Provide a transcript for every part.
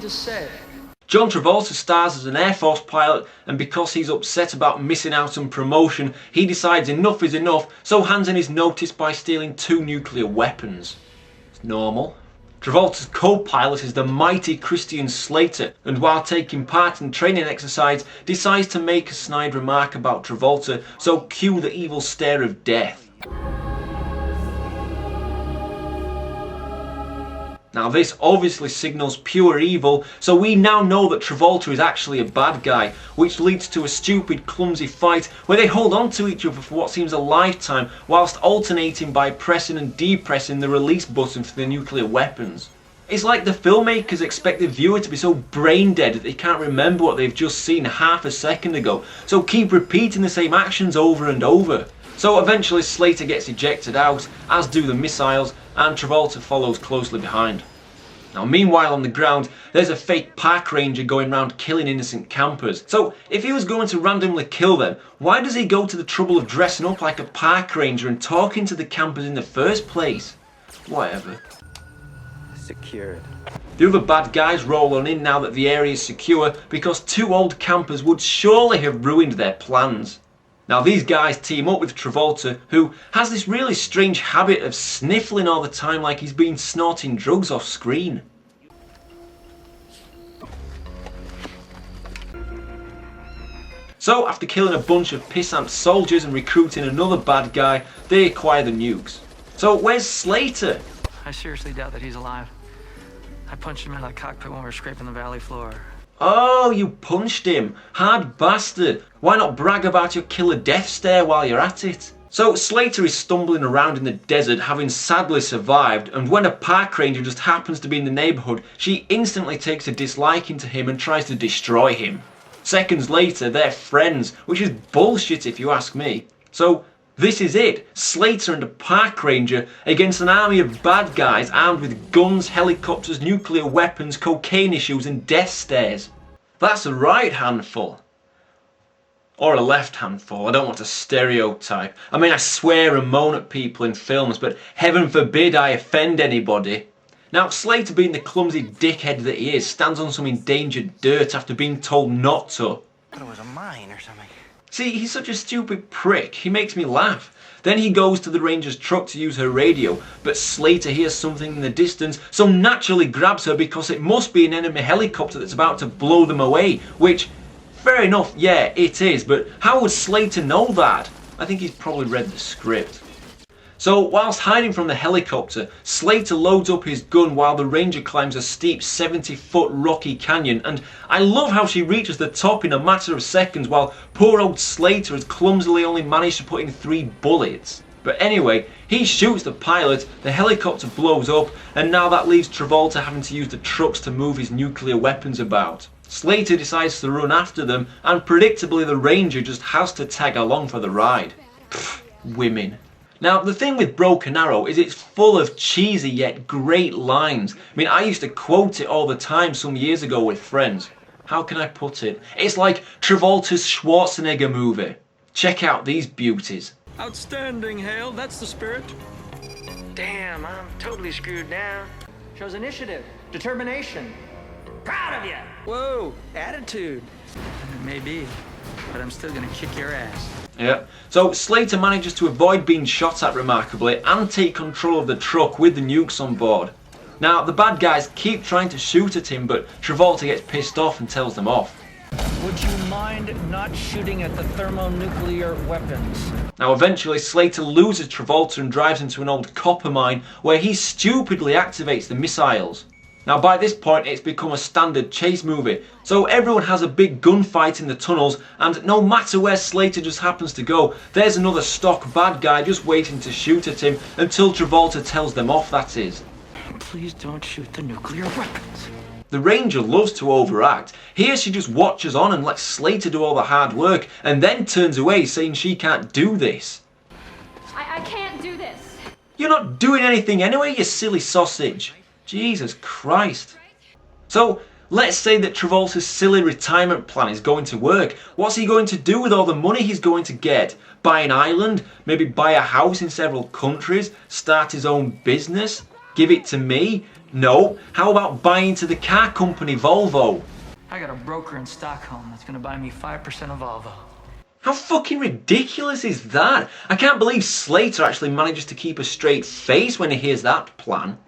just say? John Travolta stars as an Air Force pilot, and because he's upset about missing out on promotion, he decides enough is enough, so hands in his notice by stealing 2 nuclear weapons. It's normal. Travolta's co-pilot is the mighty Christian Slater, and while taking part in training exercise, decides to make a snide remark about Travolta, so cue the evil stare of death. Now this obviously signals pure evil, so we now know that Travolta is actually a bad guy, which leads to a stupid, clumsy fight where they hold on to each other for what seems a lifetime, whilst alternating by pressing and depressing the release button for the nuclear weapons. It's like the filmmakers expect the viewer to be so brain dead that they can't remember what they've just seen half a second ago, so keep repeating the same actions over and over. So eventually Slater gets ejected out, as do the missiles, and Travolta follows closely behind. Now meanwhile on the ground, there's a fake park ranger going around killing innocent campers. So if he was going to randomly kill them, why does he go to the trouble of dressing up like a park ranger and talking to the campers in the first place? Whatever. Secured. The other bad guys roll on in now that the area is secure, because 2 old campers would surely have ruined their plans. Now these guys team up with Travolta, who has this really strange habit of sniffling all the time like he's been snorting drugs off screen. So after killing a bunch of pissant soldiers and recruiting another bad guy, they acquire the nukes. So where's Slater? I seriously doubt that he's alive. I punched him out of the cockpit when we were scraping the valley floor. Oh, you punched him. Hard bastard. Why not brag about your killer death stare while you're at it? So Slater is stumbling around in the desert, having sadly survived, and when a park ranger just happens to be in the neighbourhood, she instantly takes a disliking to him and tries to destroy him. Seconds later, they're friends, which is bullshit if you ask me. So this is it, Slater and a park ranger against an army of bad guys armed with guns, helicopters, nuclear weapons, cocaine issues and death stares. That's a right handful. Or a left handful, I don't want to stereotype. I mean, I swear and moan at people in films, but heaven forbid I offend anybody. Now, Slater, being the clumsy dickhead that he is, stands on some endangered dirt after being told not to. I thought it was a mine or something. See, he's such a stupid prick, he makes me laugh. Then he goes to the ranger's truck to use her radio, but Slater hears something in the distance, so naturally grabs her because it must be an enemy helicopter that's about to blow them away, which, fair enough, yeah, it is, but how would Slater know that? I think he's probably read the script. So, whilst hiding from the helicopter, Slater loads up his gun while the ranger climbs a steep 70-foot rocky canyon, and I love how she reaches the top in a matter of seconds while poor old Slater has clumsily only managed to put in 3 bullets. But anyway, he shoots the pilot, the helicopter blows up, and now that leaves Travolta having to use the trucks to move his nuclear weapons about. Slater decides to run after them, and predictably the ranger just has to tag along for the ride. Pfft, women. Now, the thing with Broken Arrow is it's full of cheesy yet great lines. I mean, I used to quote it all the time some years ago with friends. How can I put it? It's like Travolta's Schwarzenegger movie. Check out these beauties. Outstanding, Hale. That's the spirit. Damn, I'm totally screwed now. Shows initiative, determination. Proud of you. Whoa, attitude. Maybe, but I'm still gonna kick your ass. Yeah. So Slater manages to avoid being shot at remarkably and take control of the truck with the nukes on board. Now the bad guys keep trying to shoot at him, but Travolta gets pissed off and tells them off. Would you mind not shooting at the thermonuclear weapons? Now eventually Slater loses Travolta and drives into an old copper mine where he stupidly activates the missiles. Now by this point it's become a standard chase movie, so everyone has a big gunfight in the tunnels, and no matter where Slater just happens to go, there's another stock bad guy just waiting to shoot at him until Travolta tells them off, that is. Please don't shoot the nuclear weapons. The ranger loves to overact. Here she just watches on and lets Slater do all the hard work, and then turns away saying she can't do this. I can't do this. You're not doing anything anyway, you silly sausage. Jesus Christ. So, let's say that Travolta's silly retirement plan is going to work. What's he going to do with all the money he's going to get? Buy an island? Maybe buy a house in several countries? Start his own business? Give it to me? No, how about buying into the car company Volvo? I got a broker in Stockholm that's gonna buy me 5% of Volvo. How fucking ridiculous is that? I can't believe Slater actually manages to keep a straight face when he hears that plan.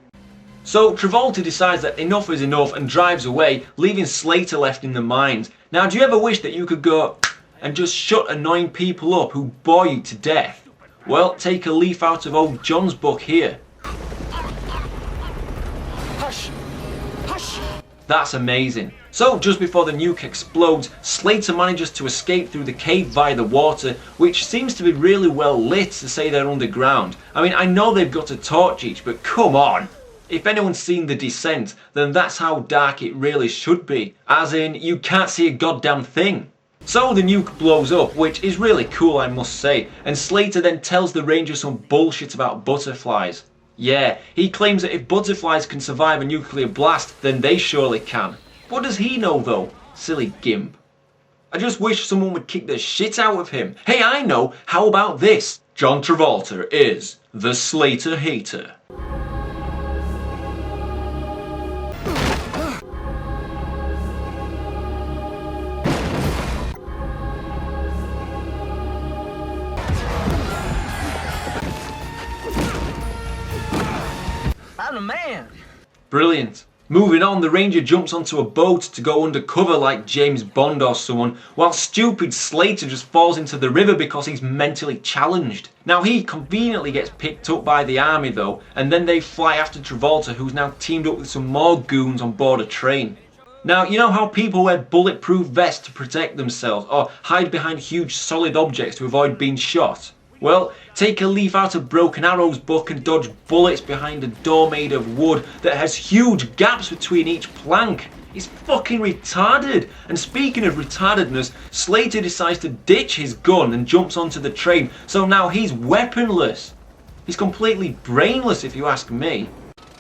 So Travolta decides that enough is enough and drives away, leaving Slater left in the mines. Now, do you ever wish that you could go and just shut annoying people up who bore you to death? Well, take a leaf out of old John's book here. Hush! Hush! That's amazing. So just before the nuke explodes, Slater manages to escape through the cave via the water, which seems to be really well lit to say they're underground. I mean, I know they've got a torch each, but come on! If anyone's seen The Descent, then that's how dark it really should be. As in, you can't see a goddamn thing. So the nuke blows up, which is really cool, I must say, and Slater then tells the Ranger some bullshit about butterflies. Yeah, he claims that if butterflies can survive a nuclear blast, then they surely can. What does he know though? Silly gimp. I just wish someone would kick the shit out of him. Hey, I know, how about this? John Travolta is the Slater hater. I'm the man! Brilliant. Moving on, the Ranger jumps onto a boat to go undercover like James Bond or someone, while stupid Slater just falls into the river because he's mentally challenged. Now he conveniently gets picked up by the army though, and then they fly after Travolta, who's now teamed up with some more goons on board a train. Now, you know how people wear bulletproof vests to protect themselves, or hide behind huge solid objects to avoid being shot? Well, take a leaf out of Broken Arrow's book and dodge bullets behind a door made of wood that has huge gaps between each plank. It's fucking retarded. And speaking of retardedness, Slater decides to ditch his gun and jumps onto the train, so now he's weaponless. He's completely brainless if you ask me.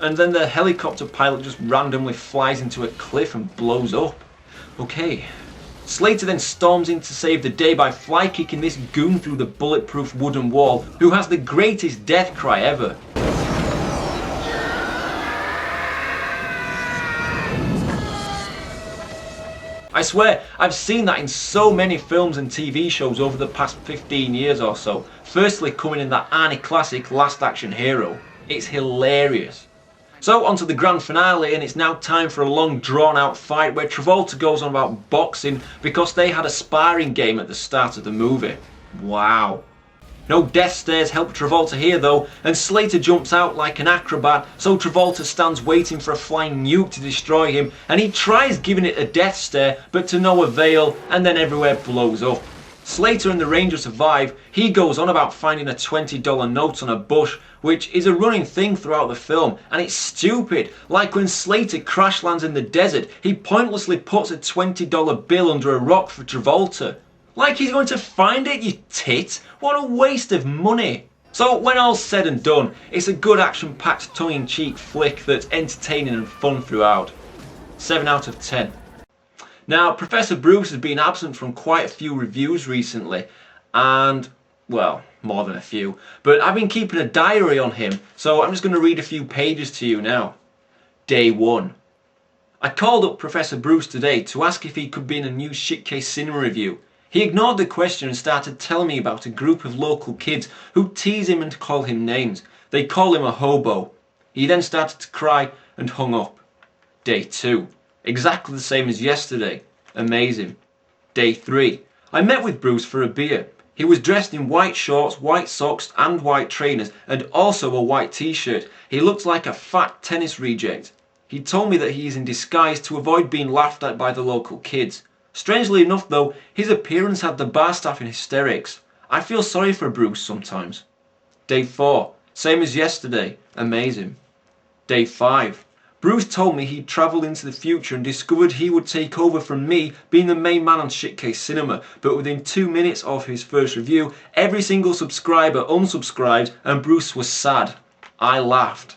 And then the helicopter pilot just randomly flies into a cliff and blows up. Okay. Slater then storms in to save the day by fly kicking this goon through the bulletproof wooden wall, who has the greatest death cry ever. I swear, I've seen that in so many films and TV shows over the past 15 years or so, firstly coming in that Arnie classic Last Action Hero. It's hilarious. So onto the grand finale, and it's now time for a long drawn out fight where Travolta goes on about boxing because they had a sparring game at the start of the movie. Wow. No death stares help Travolta here though, and Slater jumps out like an acrobat, so Travolta stands waiting for a flying nuke to destroy him, and he tries giving it a death stare, but to no avail, and then everywhere blows up. Slater and the Ranger survive. He goes on about finding a $20 note on a bush, which is a running thing throughout the film, and it's stupid. Like when Slater crash lands in the desert, he pointlessly puts a $20 bill under a rock for Travolta. Like he's going to find it, you tit. What a waste of money. So when all's said and done, it's a good action-packed tongue-in-cheek flick that's entertaining and fun throughout. 7 out of 10. Now, Professor Bruce has been absent from quite a few reviews recently, and, well, more than a few, but I've been keeping a diary on him, so I'm just going to read a few pages to you now. Day 1. I called up Professor Bruce today to ask if he could be in a new Shitcase cinema review. He ignored the question and started telling me about a group of local kids who tease him and call him names. They call him a hobo. He then started to cry and hung up. Day 2. Exactly the same as yesterday. Amazing. Day 3. I met with Bruce for a beer. He was dressed in white shorts, white socks and white trainers, and also a white t-shirt. He looked like a fat tennis reject. He told me that he is in disguise to avoid being laughed at by the local kids. Strangely enough though, his appearance had the bar staff in hysterics. I feel sorry for Bruce sometimes. Day 4. Same as yesterday. Amazing. Day 5. Bruce told me he'd travelled into the future and discovered he would take over from me being the main man on Shitcase Cinema, but within 2 minutes of his first review, every single subscriber unsubscribed and Bruce was sad. I laughed.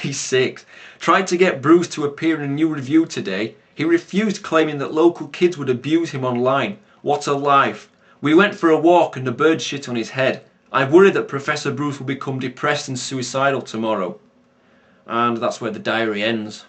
Day 6. Tried to get Bruce to appear in a new review today. He refused, claiming that local kids would abuse him online. What a life. We went for a walk and the bird shit on his head. I worry that Professor Bruce will become depressed and suicidal tomorrow. And that's where the diary ends.